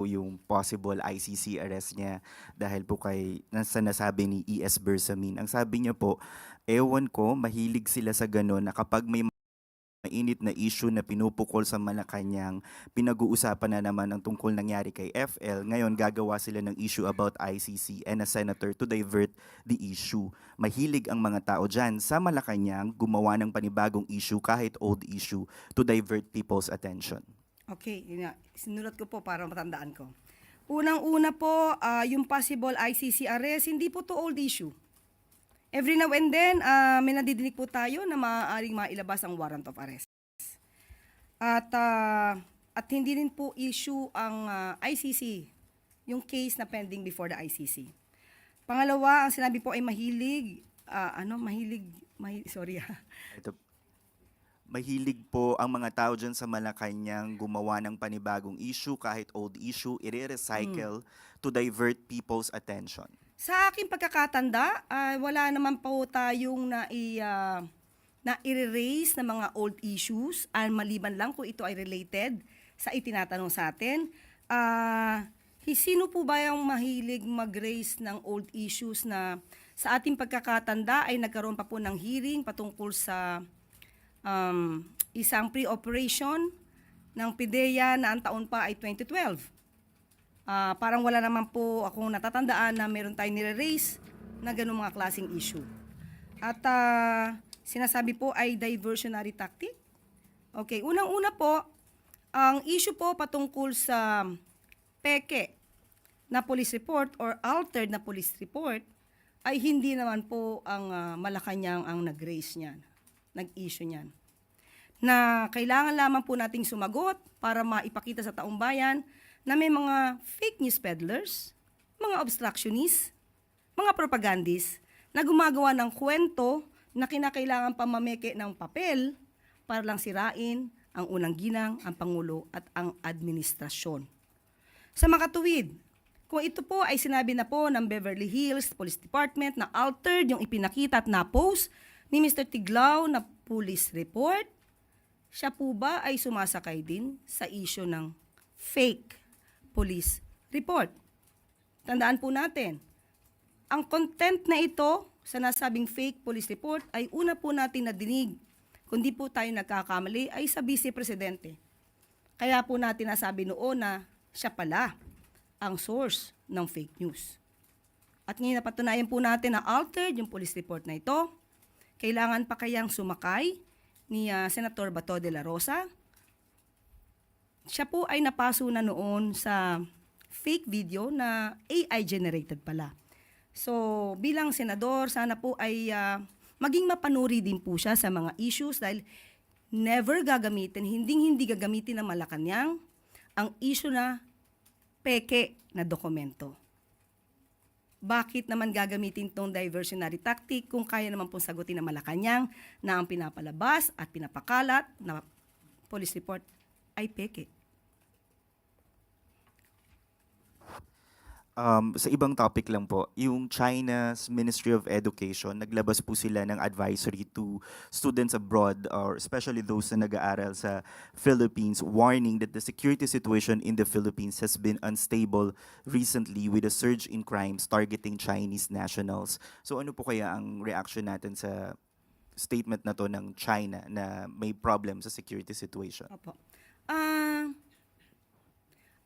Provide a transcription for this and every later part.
po yung possible ICC arrest niya dahil po sa nasabi ni E.S. Bersamin. Ang sabi niya po, ewan ko, mahilig sila sa gano'n na kapag may mainit na issue na pinupukol sa Malacanang, pinag-uusapan na naman ang tungkol nangyari kay FL. Ngayon, gagawa sila ng issue about ICC and a senator to divert the issue. Mahilig ang mga tao dyan sa Malacanang gumawa ng panibagong issue kahit old issue to divert people's attention. Okay, yun nga. Sinulat ko po para matandaan ko. Unang-una po, yung possible ICC arrest, hindi po to old issue. Every now and then, may nadidinig po tayo na maaaring mailabas ang warrant of arrest. At hindi rin po issue ang ICC, yung case na pending before the ICC. Pangalawa, ang sinabi po ay sorry. Ito, mahilig po ang mga tao dyan sa Malacanang gumawa ng panibagong issue kahit old issue, i-recycle to divert people's attention. Sa aking pagkakatanda, wala naman po tayong na-erase na mga old issues, maliban lang kung ito ay related sa itinatanong sa atin. Sino po ba yung mahilig mag-raise ng old issues na sa ating pagkakatanda ay nagkaroon pa po ng hearing patungkol sa isang pre-operation ng PIDEA na ang taon pa ay 2012. Parang wala naman po akong natatandaan na meron tayong nire-raise na ganung mga klaseng issue. At sinasabi po ay diversionary tactic. Okay, unang-una po, ang issue po patungkol sa peke na police report or altered na police report ay hindi naman po ang Malacanang ang nag-raise niyan, nag-issue niyan. Na kailangan lamang po nating sumagot para maipakita sa taong bayan na may mga fake news peddlers, mga obstructionists, mga propagandists na gumagawa ng kwento na kinakailangan pa mameke ng papel para lang sirain ang unang ginang, ang Pangulo at ang administrasyon. Sa makatuwid, kung ito po ay sinabi na po ng Beverly Hills Police Department na altered yung ipinakita at na-post ni Mr. Tiglao na police report, siya po ba ay sumasakay din sa issue ng fake police report? Tandaan po natin, ang content na ito sa nasabing fake police report ay una po natin nadinig, kundi po tayo nagkakamali, ay sa Vice Presidente. Kaya po natin nasabi noon na siya pala ang source ng fake news. At ngayon napatunayan po natin na altered yung police report na ito. Kailangan pa kayang sumakay ni Senator Bato de la Rosa. Siya po ay napaso na noon sa fake video na AI generated pala. So bilang senador, sana po ay maging mapanuri din po siya sa mga issues dahil never gagamitin, hindi gagamitin ng Malacanang ang issue na peke na dokumento. Bakit naman gagamitin tong diversionary tactic kung kaya naman pong sagutin ng Malacanang na ang pinapalabas at pinapakalat na police report ay peke? Sa ibang topic lang po, yung China's Ministry of Education, naglabas po sila ng advisory to students abroad or especially those na nag-aaral sa Philippines, warning that the security situation in the Philippines has been unstable recently with a surge in crimes targeting Chinese nationals. So ano po kaya ang reaction natin sa statement na to ng China na may problem sa security situation? Opo.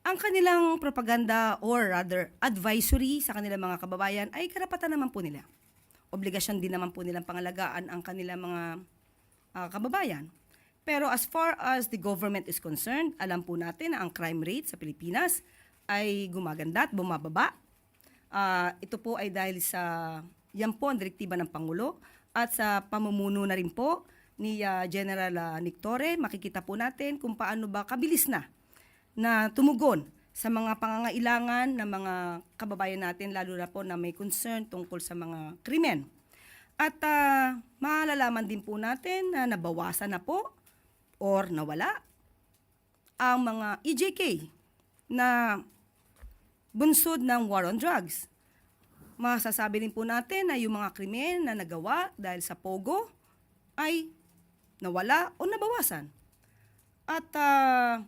Ang kanilang propaganda or rather advisory sa kanilang mga kababayan ay karapatan naman po nila. Obligasyon din naman po nilang pangalagaan ang kanilang mga kababayan. Pero as far as the government is concerned, alam po natin na ang crime rate sa Pilipinas ay gumaganda at bumababa. Ito po ay dahil sa yan po ang direktiba ng Pangulo at sa pamumuno na rin po ni General Nick Torre. Makikita po natin kung paano ba kabilis na tumugon sa mga pangangailangan ng mga kababayan natin, lalo na po na may concern tungkol sa mga krimen. At malalaman din po natin na nabawasan na po or nawala ang mga EJK na bunsod ng war on drugs. Masasabi rin po natin na yung mga krimen na nagawa dahil sa Pogo ay nawala o nabawasan. At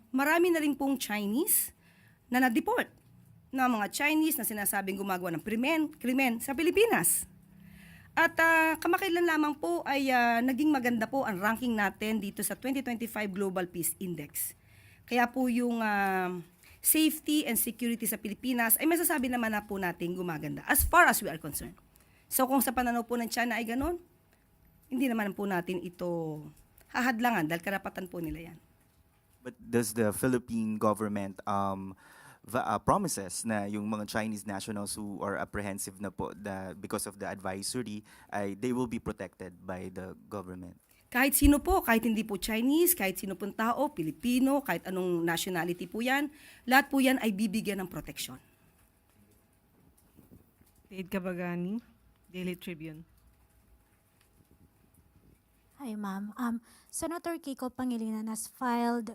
marami na rin pong Chinese na na-deport na mga Chinese na sinasabing gumagawa ng krimen sa Pilipinas. At kamakailan lamang po ay naging maganda po ang ranking natin dito sa 2025 Global Peace Index. Kaya po yung safety and security sa Pilipinas ay masasabi naman na po natin gumaganda as far as we are concerned. So kung sa pananaw po ng China ay ganun, hindi naman po natin ito hahadlangan dahil karapatan po nila yan. But does the Philippine government promises na yung mga Chinese nationals who are apprehensive na po because of the advisory, ay they will be protected by the government? Kahit sino po, kahit hindi po Chinese, kahit sino pong tao, Pilipino, kahit anong nationality po yan, lahat po yan ay bibigyan ng proteksyon. Dade Cabagani, Daily Tribune. Hi, ma'am. Senator Kiko Pangilinan has filed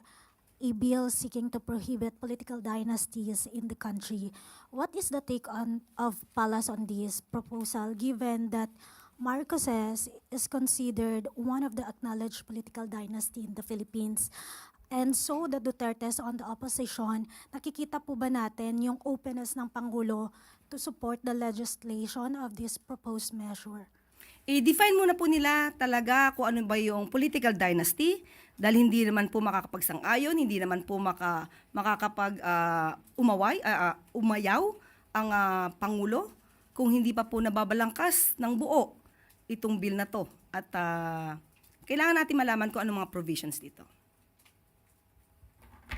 a bill seeking to prohibit political dynasties in the country. What is the take of Palas on this proposal, given that Marcoses is considered one of the acknowledged political dynasty in the Philippines? And so the Dutertes on the opposition, nakikita po ba natin yung openness ng Pangulo to support the legislation of this proposed measure? I-define muna po nila talaga kung ano ba yung political dynasty dahil hindi naman po makakapagsang-ayon, hindi naman po umayaw ang Pangulo kung hindi pa po nababalangkas ng buo itong bill na to. At kailangan natin malaman kung ano mga provisions dito.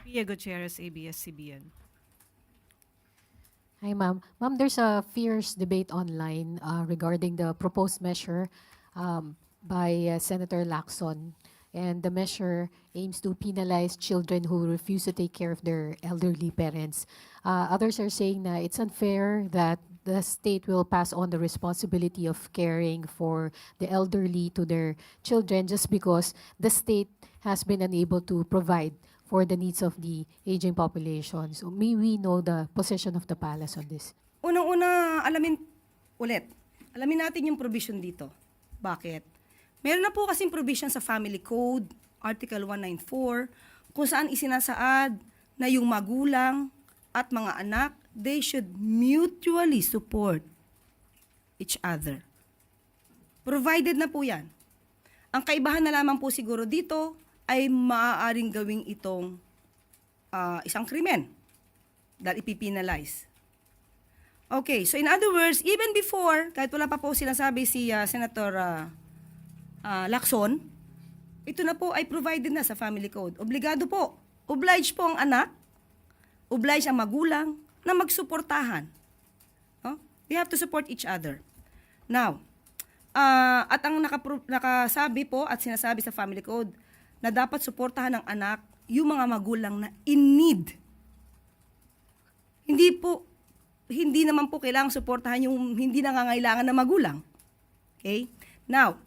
Pia Gutierrez, ABS-CBN. Hi, ma'am. Ma'am, there's a fierce debate online regarding the proposed measure by Senator Lacson. And the measure aims to penalize children who refuse to take care of their elderly parents. Others are saying that it's unfair that the state will pass on the responsibility of caring for the elderly to their children just because the state has been unable to provide for the needs of the aging population. So may we know the position of the palace on this? Unang-una, alamin natin yung provision dito. Bakit? Meron na po kasing provision sa Family Code, Article 194, kung saan isinasaad na yung magulang at mga anak, they should mutually support each other. Provided na po yan. Ang kaibahan na lamang po siguro dito ay maaaring gawing itong isang krimen dahil ipipinalize. Okay, so in other words, even before, kahit wala pa po sinasabi si Senator Lacson, ito na po ay provided na sa Family Code. Obligado po. Oblige po ang anak, oblige ang magulang na magsuportahan. No? We have to support each other. Now, at ang nakasabi po at sinasabi sa Family Code na dapat suportahan ng anak yung mga magulang na in need. Hindi naman po kailangang suportahan yung hindi nangangailangan na magulang. Okay? Now,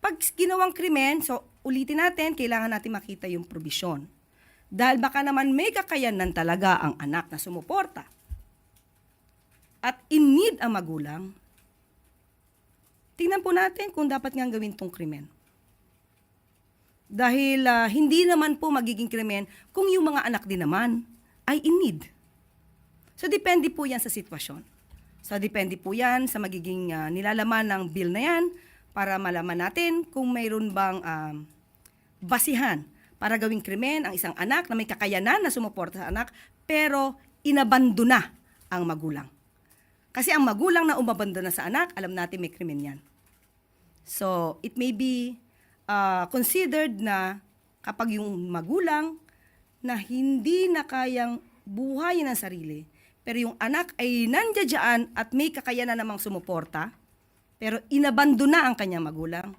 pag ginawang krimen, so ulitin natin, kailangan natin makita yung probisyon. Dahil baka naman may kakayanan talaga ang anak na sumuporta. At in need ang magulang, tingnan po natin kung dapat nga gawin tong krimen. Dahil hindi naman po magiging krimen kung yung mga anak din naman ay in need. So depende po yan sa sitwasyon. So depende po yan sa magiging nilalaman ng bill na yan para malaman natin kung mayroon bang basihan para gawing krimen ang isang anak na may kakayanan na sumuporta sa anak pero inabandona ang magulang. Kasi ang magulang na umabandona sa anak, alam natin may krimen yan. So it may be considered na kapag yung magulang na hindi na kayang buhayin ang sarili, pero yung anak ay nandiyan at may kakayanan namang sumuporta, pero inabandona ang kanyang magulang,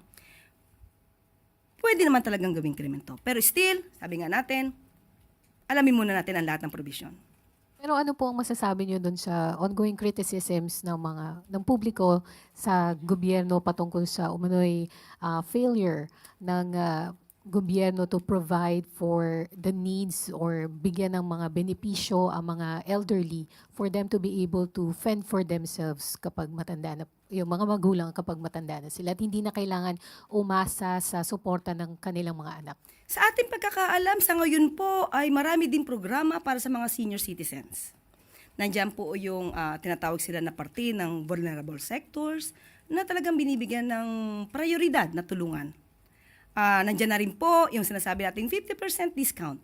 pwede naman talagang gawing krimen to. Pero still, sabi nga natin, alamin muna natin ang lahat ng provision. Pero ano po ang masasabi niyo doon sa ongoing criticisms ng publiko sa gobyerno patungkol sa umano'y failure ng gobyerno to provide for the needs or bigyan ng mga benepisyo ang mga elderly for them to be able to fend for themselves kapag matanda na, yung mga magulang kapag matanda na sila at hindi na kailangan umasa sa suporta ng kanilang mga anak? Sa ating pagkakaalam, sa ngayon po ay marami din programa para sa mga senior citizens. Nandiyan po yung tinatawag sila na parte ng vulnerable sectors na talagang binibigyan ng prioridad na tulungan. Nandiyan na rin po yung sinasabi nating 50% discount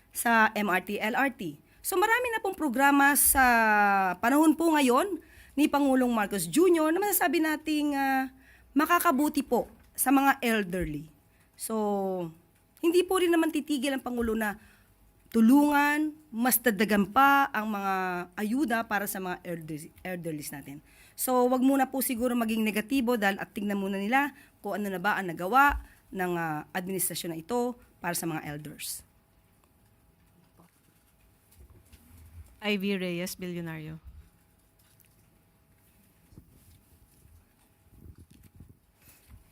sa MRT, LRT. So marami na pong programa sa panahon po ngayon ni Pangulong Marcos Jr. na masasabi nating makakabuti po sa mga elderly. So, hindi po rin naman titigil ang Pangulo na tulungan, mas dadagan pa ang mga ayuda para sa mga elderlies natin. So, wag muna po siguro maging negatibo dahil at tingnan muna nila kung ano na ba ang nagawa ng administrasyon na ito para sa mga elders. Ivy Reyes, Bilyonaryo.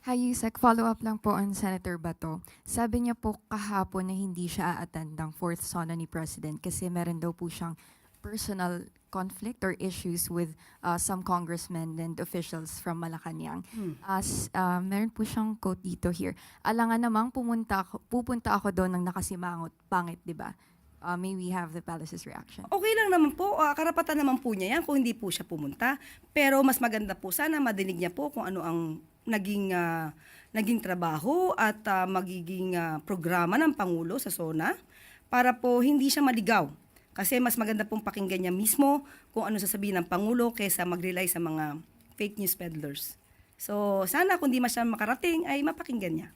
Hi, Yusek. Follow-up lang po on Senator Bato. Sabi niya po kahapon na hindi siya a-attend ng fourth SONA ni President kasi meron daw po siyang personal conflict or issues with some congressmen and officials from Malacanang. Meron po siyang quote dito here. Alangan namang pupunta ako doon ng nakasimangot, pangit, di ba? May we have the palace's reaction. Okay lang naman po, karapatan naman po niya yan kung hindi po siya pumunta. Pero mas maganda po sana madinig niya po kung ano ang naging trabaho at magiging programa ng Pangulo sa SONA para po hindi siya maligaw. Kasi mas maganda pong pakinggan niya mismo kung ano sasabihin ng Pangulo kaysa mag-rely sa mga fake news peddlers. So sana kung di man siya makarating ay mapakinggan niya.